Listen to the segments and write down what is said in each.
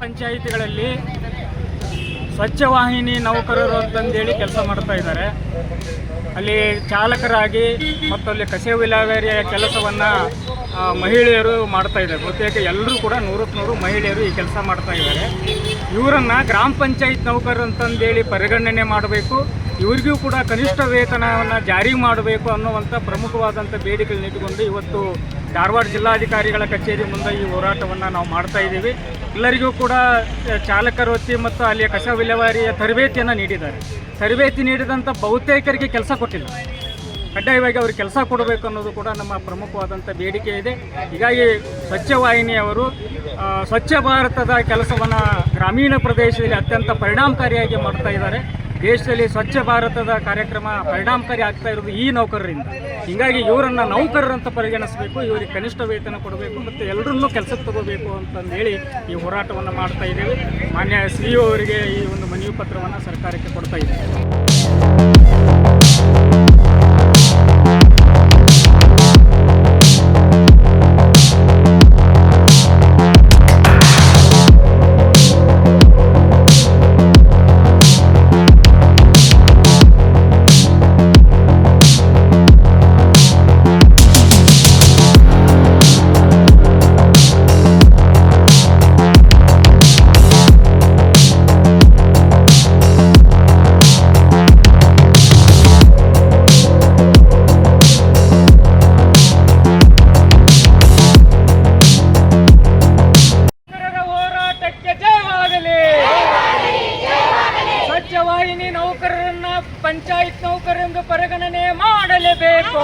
ಪಂಚಾಯಿತಿಗಳಲ್ಲಿ ಸ್ವಚ್ಛ ವಾಹಿನಿ ನೌಕರರು ಅಂತಂದೇಳಿ ಕೆಲಸ ಮಾಡ್ತಾ ಇದ್ದಾರೆ. ಅಲ್ಲಿ ಚಾಲಕರಾಗಿ ಮತ್ತು ಅಲ್ಲಿ ಕಸ ವಿಲೇವಾರಿಯ ಕೆಲಸವನ್ನು ಮಹಿಳೆಯರು ಮಾಡ್ತಾ ಇದ್ದಾರೆ. ಬಹುತೇಕ ಎಲ್ಲರೂ ಕೂಡ 100% ಮಹಿಳೆಯರು ಈ ಕೆಲಸ ಮಾಡ್ತಾ ಇದ್ದಾರೆ. ಇವರನ್ನು ಗ್ರಾಮ ಪಂಚಾಯತ್ ನೌಕರರು ಅಂತಂದೇಳಿ ಪರಿಗಣನೆ ಮಾಡಬೇಕು. ಇವರಿಗೂ ಕೂಡ ಕನಿಷ್ಠ ವೇತನವನ್ನು ಜಾರಿ ಮಾಡಬೇಕು ಅನ್ನುವಂಥ ಪ್ರಮುಖವಾದಂಥ ಬೇಡಿಕೆಗಳನ್ನ ಇಟ್ಟುಕೊಂಡು ಇವತ್ತು ಧಾರವಾಡ ಜಿಲ್ಲಾಧಿಕಾರಿಗಳ ಕಚೇರಿ ಮುಂದೆ ಈ ಹೋರಾಟವನ್ನು ನಾವು ಮಾಡ್ತಾ ಇದ್ದೀವಿ. ಎಲ್ಲರಿಗೂ ಕೂಡ ಚಾಲಕರ ವೃತ್ತಿ ಮತ್ತು ಅಲ್ಲಿಯ ಕಸ ವಿಲೇವಾರಿಯ ತರಬೇತಿಯನ್ನು ನೀಡಿದ್ದಾರೆ. ತರಬೇತಿ ನೀಡಿದಂಥ ಬಹುತೇಕರಿಗೆ ಕೆಲಸ ಕೊಟ್ಟಿಲ್ಲ. ಕಡ್ಡಾಯವಾಗಿ ಅವ್ರಿಗೆ ಕೆಲಸ ಕೊಡಬೇಕು ಅನ್ನೋದು ಕೂಡ ನಮ್ಮ ಪ್ರಮುಖವಾದಂಥ ಬೇಡಿಕೆ ಇದೆ. ಹೀಗಾಗಿ ಸ್ವಚ್ಛ ವಾಹಿನಿಯವರು ಸ್ವಚ್ಛ ಭಾರತದ ಕೆಲಸವನ್ನು ಗ್ರಾಮೀಣ ಪ್ರದೇಶದಲ್ಲಿ ಅತ್ಯಂತ ಪರಿಣಾಮಕಾರಿಯಾಗಿ ಮಾಡ್ತಾ ಇದ್ದಾರೆ. ದೇಶದಲ್ಲಿ ಸ್ವಚ್ಛ ಭಾರತದ ಕಾರ್ಯಕ್ರಮ ಪರಿಣಾಮಕಾರಿ ಆಗ್ತಾ ಇರೋದು ಈ ನೌಕರರಿಂದ. ಹೀಗಾಗಿ ಇವರನ್ನು ನೌಕರರಂತ ಪರಿಗಣಿಸಬೇಕು, ಇವರಿಗೆ ಕನಿಷ್ಠ ವೇತನ ಕೊಡಬೇಕು ಮತ್ತು ಎಲ್ಲರನ್ನೂ ಕೆಲಸಕ್ಕೆ ತಗೋಬೇಕು ಅಂತಂದೇಳಿ ಈ ಹೋರಾಟವನ್ನು ಮಾಡ್ತಾ ಇದ್ದೇವೆ. ಮಾನ್ಯ CEO ಅವರಿಗೆ ಈ ಒಂದು ಮನವಿ ಪತ್ರವನ್ನು ಸರ್ಕಾರಕ್ಕೆ ಕೊಡ್ತಾ ಇದ್ದೇವೆ. ವಾಹಿನಿ ನೌಕರರನ್ನ ಪಂಚಾಯತ್ ನೌಕರರೆಂದು ಪರಿಗಣನೆ ಮಾಡಲೇಬೇಕು.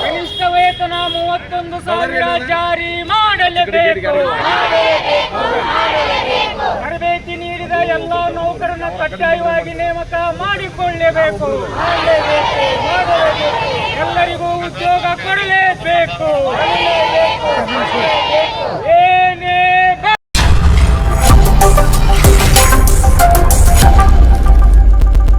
ಕನಿಷ್ಠ ವೇತನ 31,000 ಜಾರಿ ಮಾಡಲೇಬೇಕು. ತರಬೇತಿ ನೀಡಿದ ಎಲ್ಲ ನೌಕರರನ್ನ ಕಡ್ಡಾಯವಾಗಿ ನೇಮಕ ಮಾಡಿಕೊಳ್ಳಲೇಬೇಕು. ಎಲ್ಲರಿಗೂ ಉದ್ಯೋಗ ಕೊಡಲೇಬೇಕು.